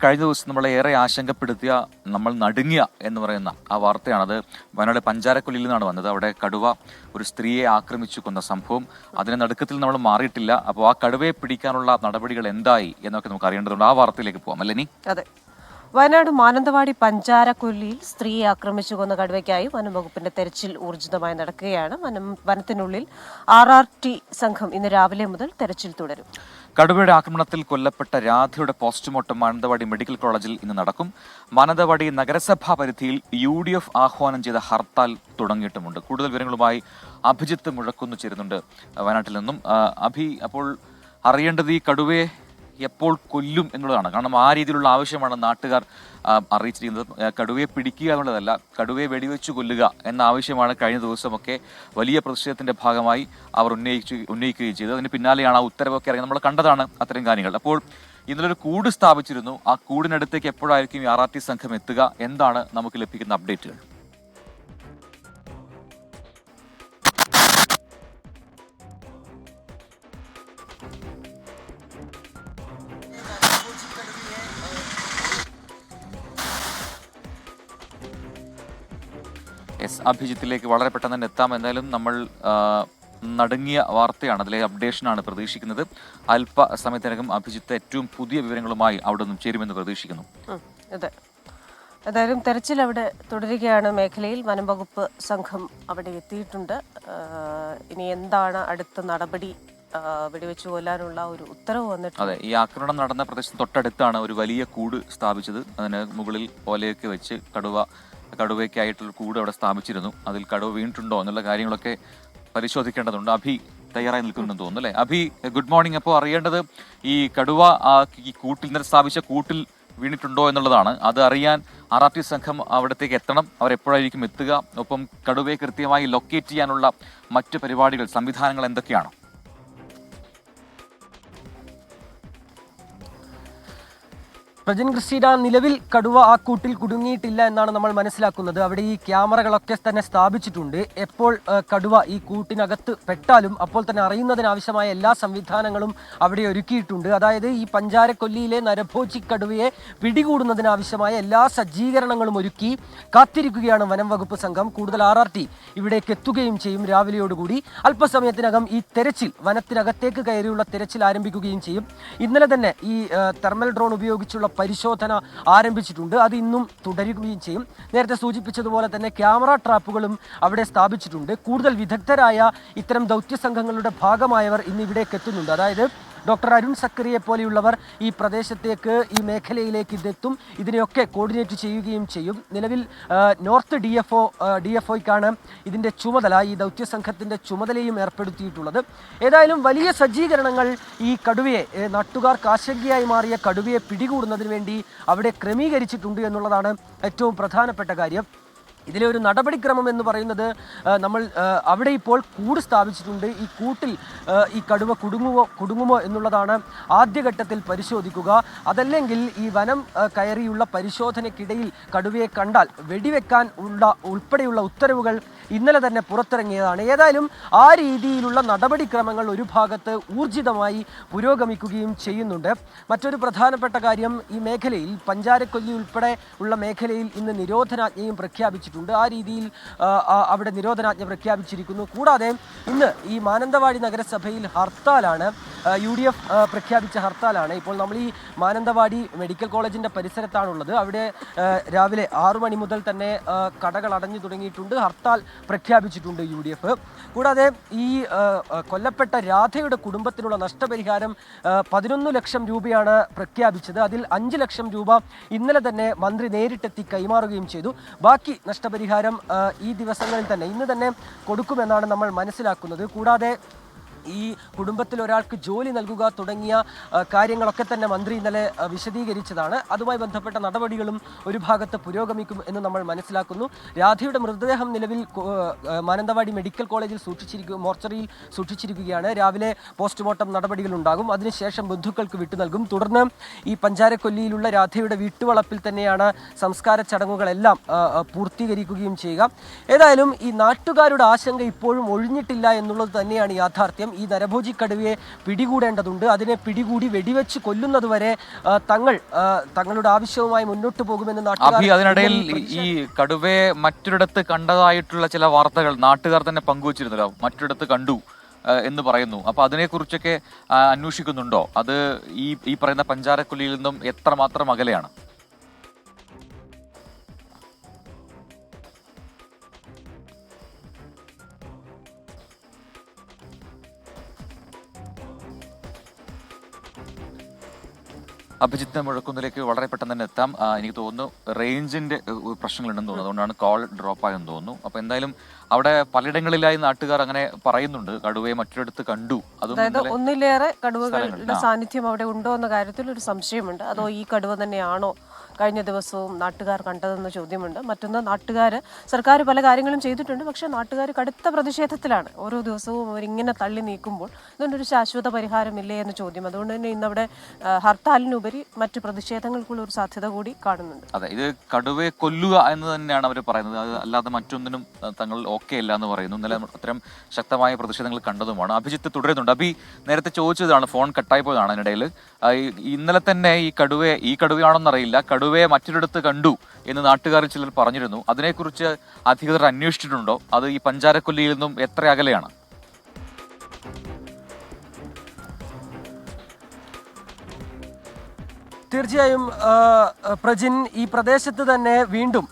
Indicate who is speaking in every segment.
Speaker 1: കഴിഞ്ഞ ദിവസം നമ്മളെ ഏറെ ആശങ്കപ്പെടുത്തിയ, നമ്മൾ നടുങ്ങിയ എന്ന് പറയുന്ന ആ വാർത്തയാണത്. വയനാട് പഞ്ചാരക്കൊല്ലിയിൽ നിന്നാണ് വന്നത്. അവിടെ കടുവ ഒരു സ്ത്രീയെ ആക്രമിച്ചു കൊന്ന സംഭവം. അതിന്റെ നടുക്കത്തിൽ നമ്മൾ മാറിയിട്ടില്ല. അപ്പോൾ ആ കടുവയെ പിടിക്കാനുള്ള നടപടികൾ എന്തായി എന്നൊക്കെ നമുക്ക് അറിയേണ്ടതുണ്ട്. ആ വാർത്തയിലേക്ക് പോകാം അല്ലേ?
Speaker 2: അതെ, വയനാട് മാനന്തവാടി പഞ്ചാരക്കൊല്ലിയിൽ സ്ത്രീയെ ആക്രമിച്ചു കൊന്ന കടുവയ്ക്കായി വനംവകുപ്പിന്റെ തെരച്ചിൽ ഊർജിതമായി നടക്കുകയാണ്. വനത്തിനുള്ളിൽ RRT സംഘം ഇന്ന് രാവിലെ മുതൽ തെരച്ചിൽ തുടരും.
Speaker 1: കടുവയുടെ ആക്രമണത്തിൽ കൊല്ലപ്പെട്ട രാധയുടെ പോസ്റ്റ്മോർട്ടം മാനന്തവാടി മെഡിക്കൽ കോളേജിൽ ഇന്ന് നടക്കും. മാനന്തവാടി നഗരസഭാ പരിധിയിൽ UDF ആഹ്വാനം ചെയ്ത ഹർത്താൽ തുടങ്ങിയിട്ടുമുണ്ട്. കൂടുതൽ വിവരങ്ങളുമായി അഭിജിത്ത് മുഴക്കുന്ന് ചേരുന്നുണ്ട് വയനാട്ടിൽ നിന്നും. അപ്പോൾ അറിയേണ്ടത് ഈ കടുവയെ എപ്പോൾ കൊല്ലും എന്നുള്ളതാണ്. കാരണം ആ രീതിയിലുള്ള ആവശ്യമാണ് നാട്ടുകാർ അറിയിച്ചിരിക്കുന്നത്. കടുവയെ പിടിക്കുക എന്നുള്ളതല്ല, കടുവയെ വെടിവെച്ച് കൊല്ലുക എന്ന ആവശ്യമാണ് കഴിഞ്ഞ ദിവസമൊക്കെ വലിയ പ്രതിഷേധത്തിന്റെ ഭാഗമായി അവർ ഉന്നയിക്കുകയും ചെയ്തത്. അതിന് പിന്നാലെയാണ് ആ ഉത്തരവൊക്കെ ഇറങ്ങി നമ്മൾ കണ്ടതാണ് അത്തരം കാര്യങ്ങൾ. അപ്പോൾ ഇന്നലെ ഒരു കൂട് സ്ഥാപിച്ചിരുന്നു. ആ കൂടിനടുത്തേക്ക് എപ്പോഴായിരിക്കും ഈ RRT സംഘം എത്തുക? എന്താണ് നമുക്ക് ലഭിക്കുന്ന അപ്ഡേറ്റുകൾ? അഭിജിത്തിലേക്ക് വളരെ പെട്ടെന്ന് തന്നെ എത്താം. എന്തായാലും നമ്മൾ നടുങ്ങിയ വാർത്തയാണ്, അതിലെ അപ്ഡേഷനാണ് പ്രതീക്ഷിക്കുന്നത്. അല്പസമയത്തിനകം അഭിജിത്ത് ഏറ്റവും പുതിയ വിവരങ്ങളുമായി അവിടെ നിന്നും ചേരുമെന്ന് പ്രതീക്ഷിക്കുന്നു.
Speaker 2: അതെ, എന്തായാലും തെരച്ചിൽ അവിടെ തുടരുകയാണ്. മേഖലയിൽ വനംവകുപ്പ് സംഘം അവിടെ എത്തിയിട്ടുണ്ട്. ഇനി എന്താണ് അടുത്ത നടപടി? വെടിവെച്ച് കൊല്ലാനുള്ള ഒരു ഉത്തരവ് വന്നിട്ടുണ്ട്.
Speaker 1: അതെ, ഈ ആക്രമണം നടന്ന പ്രദേശത്തിന് തൊട്ടടുത്താണ് ഒരു വലിയ കൂട് സ്ഥാപിച്ചത്. അതിന് മുകളിൽ ഓലയൊക്കെ വെച്ച് കടുവയ്ക്കായിട്ടുള്ള കൂട് അവിടെ സ്ഥാപിച്ചിരുന്നു. അതിൽ കടുവ വീണിട്ടുണ്ടോ എന്നുള്ള കാര്യങ്ങളൊക്കെ പരിശോധിക്കേണ്ടതുണ്ട്. അഭി തയ്യാറായി നിൽക്കുന്നുണ്ടെന്ന് തോന്നുന്നു അല്ലേ? അഭി, ഗുഡ് മോർണിംഗ്. അപ്പോൾ അറിയേണ്ടത് ഈ കടുവ ഈ കൂട്ടിൽ ഇന്നലെ സ്ഥാപിച്ച കൂട്ടിൽ വീണിട്ടുണ്ടോ എന്നുള്ളതാണ്. അത് അറിയാൻ RRT സംഘം അവിടത്തേക്ക് എത്തണം. അവരെപ്പോഴായിരിക്കും എത്തുക? ഒപ്പം കടുവയെ കൃത്യമായി ലൊക്കേറ്റ് ചെയ്യാനുള്ള മറ്റു പരിപാടികൾ, സംവിധാനങ്ങൾ എന്തൊക്കെയാണ്?
Speaker 3: പ്രജിൻ ക്രിസ്റ്റീന, നിലവിൽ കടുവ ആ കൂട്ടിൽ കുടുങ്ങിയിട്ടില്ല എന്നാണ് നമ്മൾ മനസ്സിലാക്കുന്നത്. അവിടെ ഈ ക്യാമറകളൊക്കെ തന്നെ സ്ഥാപിച്ചിട്ടുണ്ട്. എപ്പോൾ കടുവ ഈ കൂട്ടിനകത്ത് പെട്ടാലും അപ്പോൾ തന്നെ അറിയുന്നതിനാവശ്യമായ എല്ലാ സംവിധാനങ്ങളും അവിടെ ഒരുക്കിയിട്ടുണ്ട്. അതായത് ഈ പഞ്ചാരക്കൊല്ലിയിലെ നരഭോജി കടുവയെ പിടികൂടുന്നതിനാവശ്യമായ എല്ലാ സജ്ജീകരണങ്ങളും ഒരുക്കി കാത്തിരിക്കുകയാണ് വനം വകുപ്പ് സംഘം. കൂടുതൽ RRT ഇവിടേക്ക് എത്തുകയും ചെയ്യും രാവിലെയോടുകൂടി. അല്പസമയത്തിനകം ഈ തെരച്ചിൽ, വനത്തിനകത്തേക്ക് കയറിയുള്ള തെരച്ചിൽ ആരംഭിക്കുകയും ചെയ്യും. ഇന്നലെ തന്നെ ഈ തെർമൽ ഡ്രോൺ ഉപയോഗിച്ചുള്ള പരിശോധന ആരംഭിച്ചിട്ടുണ്ട്. അത് ഇന്നും തുടരുകയും ചെയ്യും. നേരത്തെ സൂചിപ്പിച്ചതുപോലെ തന്നെ ക്യാമറ ട്രാപ്പുകളും അവിടെ സ്ഥാപിച്ചിട്ടുണ്ട്. കൂടുതൽ വിദഗ്ധരായ ഇത്തരം ദൗത്യ സംഘങ്ങളുടെ ഭാഗമായവർ ഇന്ന് ഇവിടേക്ക് എത്തുന്നുണ്ട്. അതായത് ഡോക്ടർ അരുൺ സക്കറിയെ പോലെയുള്ളവർ ഈ പ്രദേശത്തേക്ക്, ഈ മേഖലയിലേക്ക് ഇതെത്തും. ഇതിനെയൊക്കെ കോർഡിനേറ്റ് ചെയ്യുകയും ചെയ്യും. നിലവിൽ നോർത്ത് DFOയ്ക്കാണ് ഇതിൻ്റെ ചുമതല, ഈ ദൗത്യ സംഘത്തിൻ്റെ ചുമതലയും ഏർപ്പെടുത്തിയിട്ടുള്ളത്. ഏതായാലും വലിയ സജ്ജീകരണങ്ങൾ ഈ കടുവയെ, നാട്ടുകാർക്ക് ആശങ്കയായി മാറിയ കടുവയെ പിടികൂടുന്നതിന് വേണ്ടി അവിടെ ക്രമീകരിച്ചിട്ടുണ്ട് എന്നുള്ളതാണ് ഏറ്റവും പ്രധാനപ്പെട്ട കാര്യം. ഇതിലെ ഒരു നടപടിക്രമം എന്ന് പറയുന്നത്, നമ്മൾ അവിടെ ഇപ്പോൾ കൂട് സ്ഥാപിച്ചിട്ടുണ്ട്. ഈ കൂട്ടിൽ ഈ കടുവ കുടുങ്ങുമോ എന്നുള്ളതാണ് ആദ്യഘട്ടത്തിൽ പരിശോധിക്കുക. അതല്ലെങ്കിൽ ഈ വനം കയറിയുള്ള പരിശോധനയ്ക്കിടയിൽ കടുവയെ കണ്ടാൽ വെടിവെക്കാൻ ഉൾപ്പെടെയുള്ള ഉത്തരവുകൾ ഇന്നലെ തന്നെ പുറത്തിറങ്ങിയതാണ്. ഏതായാലും ആ രീതിയിലുള്ള നടപടിക്രമങ്ങൾ ഒരു ഭാഗത്ത് ഊർജിതമായി പുരോഗമിക്കുകയും ചെയ്യുന്നുണ്ട്. മറ്റൊരു പ്രധാനപ്പെട്ട കാര്യം, ഈ മേഖലയിൽ പഞ്ചാരക്കൊല്ലി ഉൾപ്പെടെ ഉള്ള മേഖലയിൽ ഇന്ന് നിരോധനാജ്ഞയും പ്രഖ്യാപിച്ചിട്ടുണ്ട്. ആ രീതിയിൽ അവിടെ നിരോധനാജ്ഞ പ്രഖ്യാപിച്ചിരിക്കുന്നു. കൂടാതെ ഇന്ന് ഈ മാനന്തവാടി നഗരസഭയിൽ ഹർത്താലാണ്, UDF പ്രഖ്യാപിച്ച ഹർത്താലാണ്. ഇപ്പോൾ നമ്മൾ ഈ മാനന്തവാടി മെഡിക്കൽ കോളേജിൻ്റെ പരിസരത്താണുള്ളത്. അവിടെ രാവിലെ 6 മണി മുതൽ തന്നെ കടകൾ അടഞ്ഞു തുടങ്ങിയിട്ടുണ്ട്. ഹർത്താൽ പ്രഖ്യാപിച്ചിട്ടുണ്ട് UDF. കൂടാതെ ഈ കൊല്ലപ്പെട്ട രാധയുടെ കുടുംബത്തിനുള്ള നഷ്ടപരിഹാരം 11 ലക്ഷം രൂപയാണ് പ്രഖ്യാപിച്ചത്. അതിൽ 5 ലക്ഷം രൂപ ഇന്നലെ തന്നെ മന്ത്രി നേരിട്ടെത്തി കൈമാറുകയും ചെയ്തു. ബാക്കി നഷ്ടപരിഹാരം ഈ ദിവസങ്ങളിൽ തന്നെ, ഇന്ന് തന്നെ കൊടുക്കുമെന്നാണ് നമ്മൾ മനസ്സിലാക്കുന്നത്. കൂടാതെ ഈ കുടുംബത്തിൽ ഒരാൾക്ക് ജോലി നൽകുക തുടങ്ങിയ കാര്യങ്ങളൊക്കെ തന്നെ മന്ത്രി ഇന്നലെ വിശദീകരിച്ചതാണ്. അതുമായി ബന്ധപ്പെട്ട നടപടികളും ഒരു ഭാഗത്ത് പുരോഗമിക്കും എന്ന് നമ്മൾ മനസ്സിലാക്കുന്നു. രാധയുടെ മൃതദേഹം നിലവിൽ മാനന്തവാടി മെഡിക്കൽ കോളേജിൽ മോർച്ചറിയിൽ സൂക്ഷിച്ചിരിക്കുകയാണ്. രാവിലെ പോസ്റ്റ്മോർട്ടം നടപടികൾ ഉണ്ടാകും. അതിനുശേഷം ബന്ധുക്കൾക്ക് വിട്ടു നൽകും. തുടർന്ന് ഈ പഞ്ചാരക്കൊല്ലിയിലുള്ള രാധയുടെ വീട്ടുവളപ്പിൽ തന്നെയാണ് സംസ്കാര ചടങ്ങുകളെല്ലാം പൂർത്തീകരിക്കുകയും ചെയ്യുക. ഏതായാലും ഈ നാട്ടുകാരുടെ ആശങ്ക ഇപ്പോഴും ഒഴിഞ്ഞിട്ടില്ല എന്നുള്ളത് തന്നെയാണ് യാഥാർത്ഥ്യം. തീർച്ചയായും ഈ നരഭോജി കടുവയെ പിടികൂടേണ്ടതുണ്ട്. അതിനെ പിടികൂടി വെടിവെച്ച് കൊല്ലുന്നതുവരെ തങ്ങളുടെ ആവശ്യവുമായി മുന്നോട്ട് പോകുമെന്ന് നാട്ടുകാർ.
Speaker 1: അതിനിടയിൽ ഈ കടുവയെ മറ്റൊരിടത്ത് കണ്ടതായിട്ടുള്ള ചില വാർത്തകൾ നാട്ടുകാർ തന്നെ പങ്കുവച്ചിരുന്നല്ലോ, മറ്റൊരിടത്ത് കണ്ടു എന്ന് പറയുന്നു. അപ്പൊ അതിനെക്കുറിച്ചൊക്കെ അന്വേഷിക്കുന്നുണ്ടോ? അത് ഈ പറയുന്ന പഞ്ചാരക്കൊല്ലിയിൽ നിന്നും എത്രമാത്രം അകലെയാണ്? അഭിജിത്ത് മുഴക്കുന്നിലേക്ക് വളരെ പെട്ടെന്ന് തന്നെ എത്താം. എനിക്ക് തോന്നുന്നു റേഞ്ചിന്റെ പ്രശ്നങ്ങളുണ്ടെന്ന് തോന്നുന്നു, അതുകൊണ്ടാണ് കോൾ ഡ്രോപ്പ് ആയെന്ന് തോന്നുന്നു. അപ്പൊ എന്തായാലും അവിടെ പലയിടങ്ങളിലായി നാട്ടുകാർ അങ്ങനെ പറയുന്നുണ്ട്, കടുവയെ മറ്റൊരിടത്ത് കണ്ടു.
Speaker 2: അതായത് ഒന്നിലേറെ കടുവകളുടെ സാന്നിധ്യം അവിടെ ഉണ്ടോ എന്ന കാര്യത്തിൽ ഒരു സംശയമുണ്ട്. അതോ ഈ കടുവ തന്നെയാണോ കഴിഞ്ഞ ദിവസവും നാട്ടുകാർ കണ്ടതെന്ന ചോദ്യമുണ്ട്. മറ്റൊന്ന്, സർക്കാർ പല കാര്യങ്ങളും ചെയ്തിട്ടുണ്ട്, പക്ഷെ നാട്ടുകാർ കടുത്ത പ്രതിഷേധത്തിലാണ്. ഓരോ ദിവസവും അവരിങ്ങനെ തള്ളി നീക്കുമ്പോൾ ഇതിനൊരു ശാശ്വത പരിഹാരമില്ലേ എന്ന ചോദ്യം. അതുകൊണ്ട് തന്നെ ഇന്നവിടെ ഹർത്താലിനുപരി മറ്റ് പ്രതിഷേധങ്ങൾക്കുള്ള ഒരു സാധ്യത കൂടി കാണുന്നുണ്ട്.
Speaker 1: അതെ, ഇത് കടുവയെ കൊല്ലുക എന്ന് തന്നെയാണ് അവർ പറയുന്നത്, അത് അല്ലാതെ മറ്റൊന്നിനും തങ്ങൾ ഓക്കെ അല്ല എന്ന് പറയുന്നു. ഇന്നലെ അത്തരം ശക്തമായ പ്രതിഷേധങ്ങൾ കണ്ടതുമാണ്. അഭിജിത്ത് തുടരുന്നുണ്ട്. നേരത്തെ ചോദിച്ചതാണ്, ഫോൺ കട്ടായി പോയതാണ് അതിനിടയിൽ. ഇന്നലെ തന്നെ ഈ കടുവയാണെന്നറിയില്ല, കടുവയെ മറ്റൊരിടത്ത് കണ്ടു എന്ന് നാട്ടുകാരിൽ ചിലർ പറഞ്ഞിരുന്നു. അതിനെക്കുറിച്ച് അധികൃതർ അന്വേഷിച്ചിട്ടുണ്ടോ? അത് ഈ പഞ്ചാരക്കൊല്ലിയിൽ നിന്നും എത്ര അകലെയാണ്?
Speaker 3: തീർച്ചയായും പ്രജിൻ, ഈ പ്രദേശത്ത് തന്നെ വീണ്ടും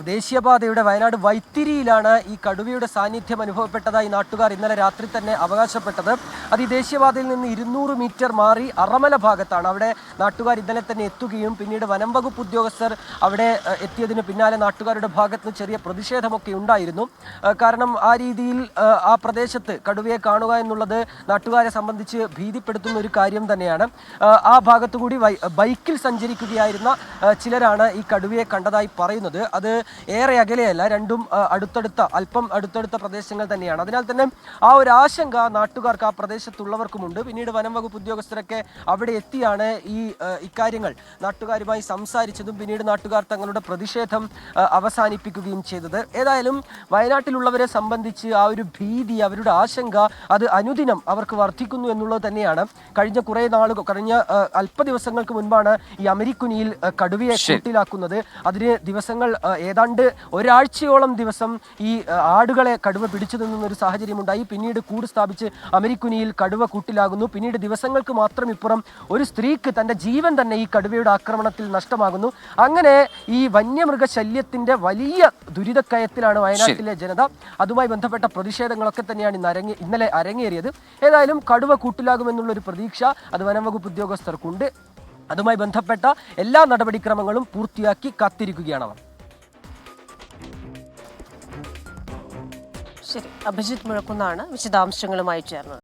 Speaker 3: ദേശീയപാതയുടെ വയനാട് വൈത്തിരിയിലാണ് ഈ കടുവയുടെ സാന്നിധ്യം അനുഭവപ്പെട്ടതായി നാട്ടുകാർ ഇന്നലെ രാത്രി തന്നെ അവകാശപ്പെട്ടത്. അത് ഈ ദേശീയപാതയിൽ നിന്ന് 200 മീറ്റർ മാറി അറമല ഭാഗത്താണ്. അവിടെ നാട്ടുകാർ ഇന്നലെ തന്നെ എത്തുകയും പിന്നീട് വനം വകുപ്പ് ഉദ്യോഗസ്ഥർ അവിടെ എത്തിയതിന് പിന്നാലെ നാട്ടുകാരുടെ ഭാഗത്ത് നിന്ന് ചെറിയ പ്രതിഷേധമൊക്കെ ഉണ്ടായിരുന്നു. കാരണം ആ രീതിയിൽ ആ പ്രദേശത്ത് കടുവയെ കാണുക എന്നുള്ളത് നാട്ടുകാരെ സംബന്ധിച്ച് ഭീതിപ്പെടുത്തുന്ന ഒരു കാര്യം തന്നെയാണ്. ആ ഭാഗത്തുകൂടി ബൈക്കിൽ സഞ്ചരിക്കുകയായിരുന്ന ചിലരാണ് ഈ കടുവയെ കണ്ടതായി പറയുന്നത്. അത് ഏറെ അകലെയല്ല, രണ്ടും അല്പം അടുത്തടുത്ത പ്രദേശങ്ങൾ തന്നെയാണ്. അതിനാൽ തന്നെ ആ ഒരു ആശങ്ക നാട്ടുകാർക്ക്, ആ പ്രദേശത്തുള്ളവർക്കുമുണ്ട്. പിന്നീട് വനം വകുപ്പ് ഉദ്യോഗസ്ഥരൊക്കെ അവിടെ എത്തിയാണ് ഇക്കാര്യങ്ങൾ നാട്ടുകാരുമായി സംസാരിച്ചതും പിന്നീട് നാട്ടുകാർ തങ്ങളുടെ പ്രതിഷേധം അവസാനിപ്പിക്കുകയും ചെയ്തത്. ഏതായാലും വയനാട്ടിലുള്ളവരെ സംബന്ധിച്ച് ആ ഒരു ഭീതി, അവരുടെ ആശങ്ക അത് അനുദിനം അവർക്ക് വർദ്ധിക്കുന്നു എന്നുള്ളത് തന്നെയാണ്. കഴിഞ്ഞ അല്പ ദിവസങ്ങൾക്ക് മുൻപാണ് ഈ അമരിക്കുനിയിൽ കടുവയെ കൂട്ടിലാക്കുന്നത്. അതിന് ദിവസങ്ങൾ ഏതാണ്ട് ഒരാഴ്ചയോളം ദിവസം ഈ ആടുകളെ കടുവ പിടിച്ചു നിന്നുന്ന ഒരു സാഹചര്യമുണ്ടായി. പിന്നീട് കൂട് സ്ഥാപിച്ച് അമരിക്കുനിയിൽ കടുവ കൂട്ടിലാകുന്നു. പിന്നീട് ദിവസങ്ങൾക്ക് മാത്രം ഇപ്പുറം ഒരു സ്ത്രീക്ക് തന്റെ ജീവൻ തന്നെ ഈ കടുവയുടെ ആക്രമണത്തിൽ നഷ്ടമാകുന്നു. അങ്ങനെ ഈ വന്യമൃഗശല്യത്തിന്റെ വലിയ ദുരിതക്കയത്തിലാണ് വയനാട്ടിലെ ജനത. അതുമായി ബന്ധപ്പെട്ട പ്രതിഷേധങ്ങളൊക്കെ തന്നെയാണ് ഇന്നലെ അരങ്ങേറിയത്. ഏതായാലും കടുവ കൂട്ടിലാകുമെന്നുള്ള ഒരു പ്രതീക്ഷ അത് വനം വകുപ്പ് ഉദ്യോഗസ്ഥർക്കുണ്ട്. അതുമായി ബന്ധപ്പെട്ട എല്ലാ നടപടിക്രമങ്ങളും പൂർത്തിയാക്കി കാത്തിരിക്കുകയാണ് അവർ.
Speaker 2: ശരി, അഭിജിത്ത് മുഴക്കുന്നാണ് വിശദാംശങ്ങളുമായി ചേർന്നത്.